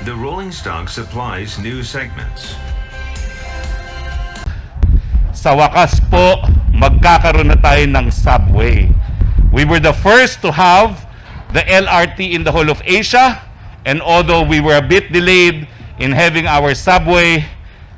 The rolling stock supplies new segments. Sa wakas po, magkakaroon na tayo ng subway. We were the first to have the LRT in the whole of Asia, and although we were a bit delayed in having our subway,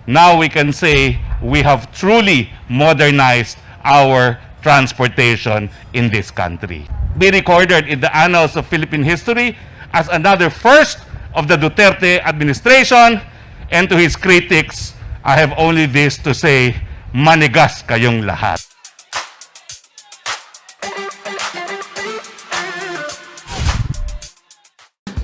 now we can say we have truly modernized our transportation in this country. Be recorded in the annals of Philippine history as another first of the Duterte administration, and to his critics, I have only this to say, manigas kayong lahat.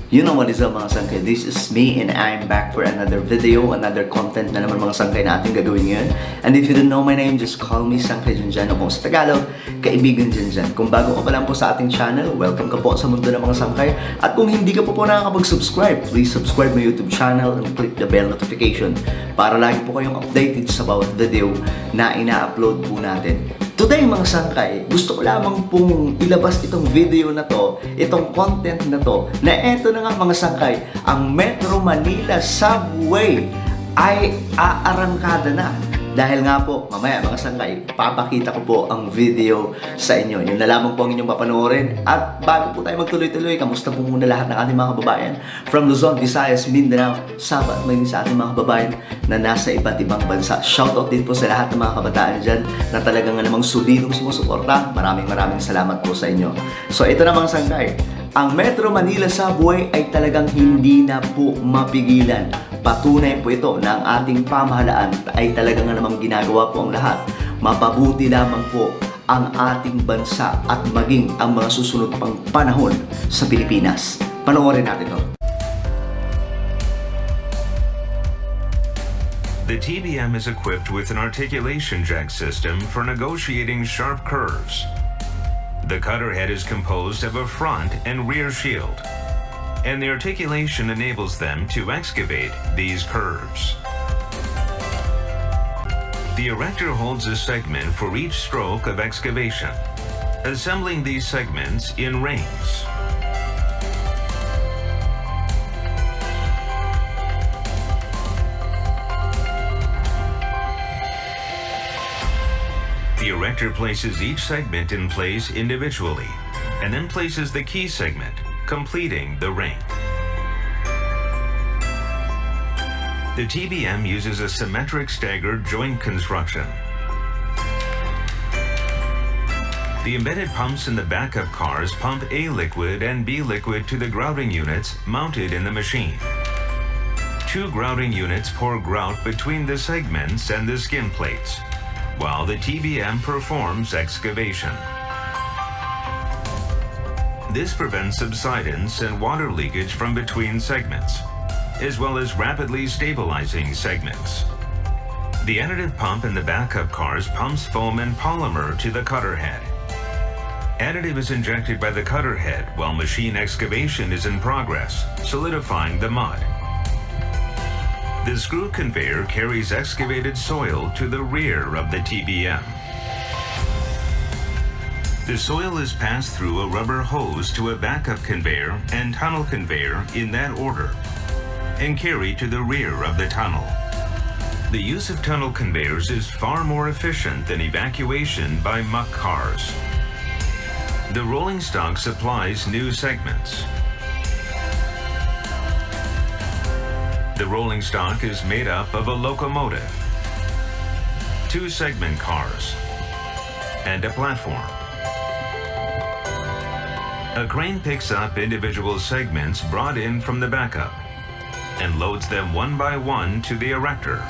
You know what is up mga Sangkay? This is me and I'm back for another video, another content na naman mga Sangkay na ating gagawin ngayon. And if you don't know my name, just call me Sangkay Dyan o kung sa Tagalog, kaibigan dyan. Kung bago ka pa lang po sa ating channel, welcome ka po sa mundo ng mga Sangkay. At kung hindi ka po nakakapag-subscribe, please subscribe my YouTube channel and click the bell notification para lagi po kayong updated sa bawat video na ina-upload po natin. Today mga Sangkay, gusto ko lamang pong ilabas itong video na to, itong content na to, na eto na nga mga Sangkay, ang Metro Manila Subway ay aarangkada na. Dahil nga po, mamaya mga Sangkay, papakita ko po ang video sa inyo. Yun na lamang po ang inyong papanoorin. At bago po tayo magtuloy-tuloy, kamusta po muna lahat ng ating mga kababayan from Luzon, Visayas, Mindanao, Sabah, at may sa ating mga kababayan na nasa iba't ibang bansa. Shoutout din po sa lahat ng mga kabataan dyan na talagang namang solidong sumusuporta. Maraming salamat po sa inyo. So ito na mga Sangkay, ang Metro Manila Subway ay talagang hindi na po mapigilan. Patunay po ito na ang ating pamahalaan ay talagang namang ginagawa po ang lahat. Mapabuti lamang po ang ating bansa at maging ang mga susunod pang panahon sa Pilipinas. Panoorin natin ito. The TBM is equipped with an articulation jack system for negotiating sharp curves. The cutter head is composed of a front and rear shield, and the articulation enables them to excavate these curves. The erector holds a segment for each stroke of excavation, assembling these segments in rings. The erector places each segment in place individually, and then places the key segment, completing the ring. The TBM uses a symmetric staggered joint construction. The embedded pumps in the backup cars pump A liquid and B liquid to the grouting units mounted in the machine. Two grouting units pour grout between the segments and the skin plates, while the TBM performs excavation. This prevents subsidence and water leakage from between segments, as well as rapidly stabilizing segments. The additive pump in the backup cars pumps foam and polymer to the cutter head. Additive is injected by the cutter head while machine excavation is in progress, solidifying the mud. The screw conveyor carries excavated soil to the rear of the TBM. The soil is passed through a rubber hose to a backup conveyor and tunnel conveyor in that order, and carried to the rear of the tunnel. The use of tunnel conveyors is far more efficient than evacuation by muck cars. The rolling stock supplies new segments. The rolling stock is made up of a locomotive, two segment cars, and a platform. A crane picks up individual segments brought in from the backup and loads them one by one to the erector.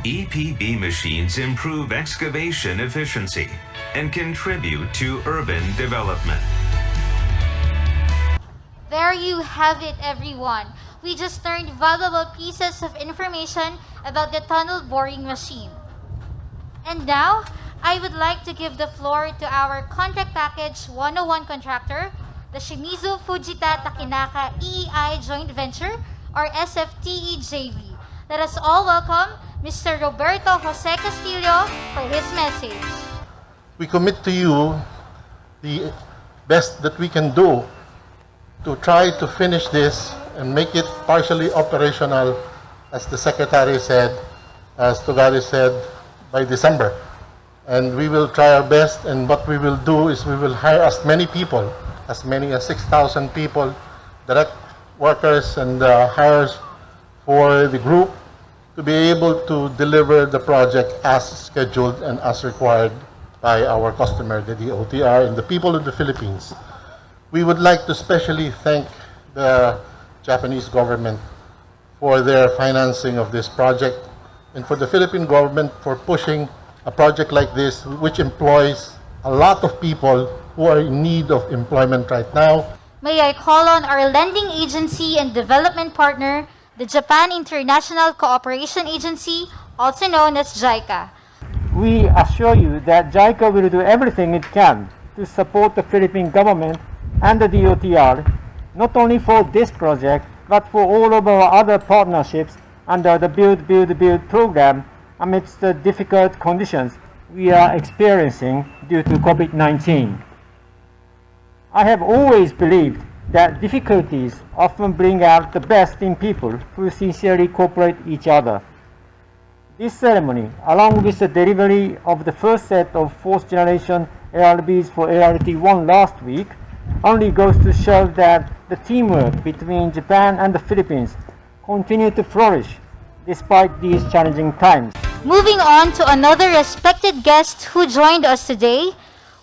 EPB machines improve excavation efficiency and contribute to urban development. There you have it, everyone. We just learned valuable pieces of information about the tunnel boring machine. And now, I would like to give the floor to our Contract Package 101 contractor, the Shimizu Fujita Takinaka EEI Joint Venture, or SFTE JV. Let us all welcome Mr. Roberto Jose Castillo for his message. We commit to you best that we can do to try to finish this and make it partially operational, as the Secretary said, as Tugari said, by December. And we will try our best, and what we will do is we will hire as many people, as many as 6,000 people, direct workers and hires for the group to be able to deliver the project as scheduled and as required by our customer, the DOTR, and the people of the Philippines. We would like to especially thank the Japanese government for their financing of this project, and for the Philippine government for pushing a project like this, which employs a lot of people who are in need of employment right now. May I call on our lending agency and development partner, the Japan International Cooperation Agency, also known as JICA. We assure you that JICA will do everything it can to support the Philippine government and the DOTR, not only for this project, but for all of our other partnerships under the Build, Build, Build program amidst the difficult conditions we are experiencing due to COVID-19. I have always believed that difficulties often bring out the best in people who sincerely cooperate each other. This ceremony, along with the delivery of the first set of fourth generation ARBs for ART-1 last week, only goes to show that the teamwork between Japan and the Philippines continue to flourish despite these challenging times. Moving on to another respected guest who joined us today,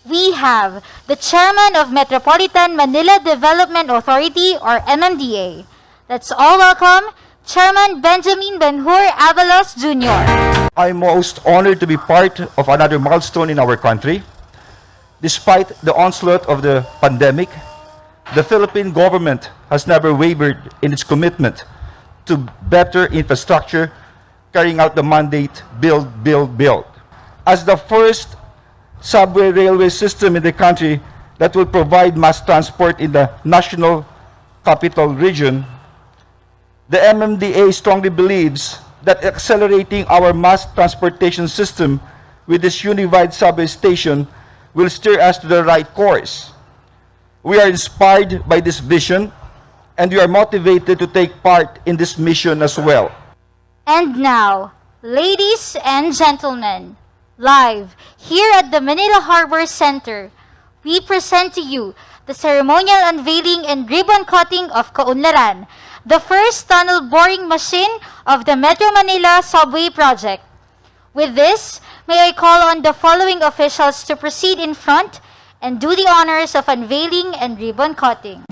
we have the Chairman of Metropolitan Manila Development Authority, or MMDA. Let's all welcome Chairman Benjamin Benhur Avalos Jr. I'm most honored to be part of another milestone in our country. Despite the onslaught of the pandemic, the Philippine government has never wavered in its commitment to better infrastructure, carrying out the mandate build, build, build. As the first subway railway system in the country that will provide mass transport in the national capital region, the MMDA strongly believes that accelerating our mass transportation system with this unified subway station will steer us to the right course. We are inspired by this vision, and we are motivated to take part in this mission as well. And now, ladies and gentlemen, live here at the Manila Harbor Center, we present to you the ceremonial unveiling and ribbon cutting of Kaunlaran, the first tunnel boring machine of the Metro Manila Subway Project. With this, may I call on the following officials to proceed in front and do the honors of unveiling and ribbon cutting.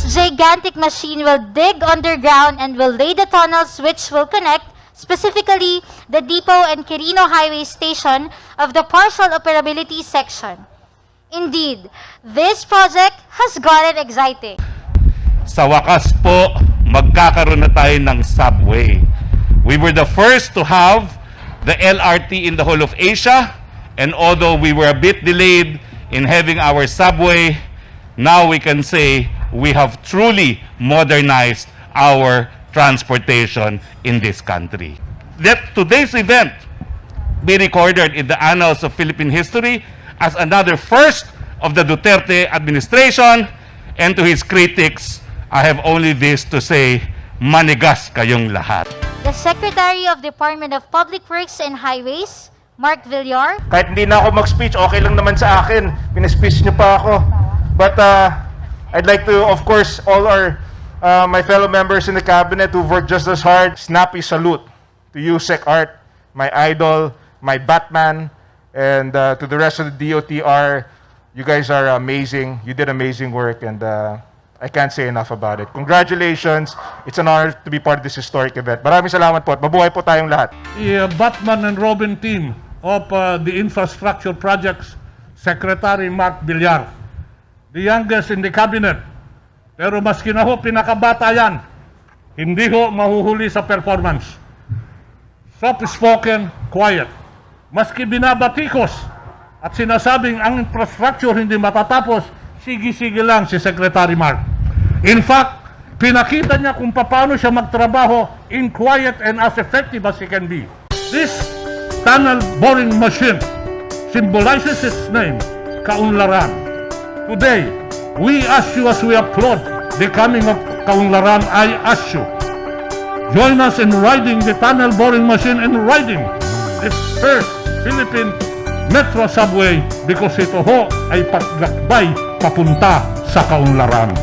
Gigantic machine will dig underground and will lay the tunnels which will connect specifically the Depot and Quirino Highway Station of the partial operability section. Indeed, this project has gotten exciting. Sa wakas po, magkakaroon na tayo ng subway. We were the first to have the LRT in the whole of Asia, and although we were a bit delayed in having our subway, now we can say we have truly modernized our transportation in this country. Let today's event be recorded in the annals of Philippine history as another first of the Duterte administration, and to his critics, I have only this to say, manigas kayong lahat. The Secretary of Department of Public Works and Highways, Mark Villar, Kahit hindi na ako mag-speech, okay lang naman sa akin. Pina-speech niyo pa ako. But I'd like to, of course, all our my fellow members in the cabinet who've worked just as hard, snappy salute to you, Sec Art, my idol, my Batman, and to the rest of the DOTR. You guys are amazing. You did amazing work, and I can't say enough about it. Congratulations. It's an honor to be part of this historic event. Maraming salamat po at mabuhay po tayong lahat. The Batman and Robin team of the infrastructure projects, Secretary Mark Villar, the youngest in the cabinet. Pero maski na ho pinakabata yan, hindi ho mahuhuli sa performance. Soft-spoken, quiet. Maski binabatikos at sinasabing ang infrastructure hindi matatapos, sige-sige lang si Secretary Mark. In fact, pinakita niya kung paano siya magtrabaho in quiet and as effective as he can be. This tunnel boring machine symbolizes its name, kaunlaran. Today, we ask you as we applaud the coming of kaunlaran, I ask you, join us in riding the tunnel boring machine and riding the first Philippine Metro Subway because ito ho ay paglakbay papunta sa kaunlaran.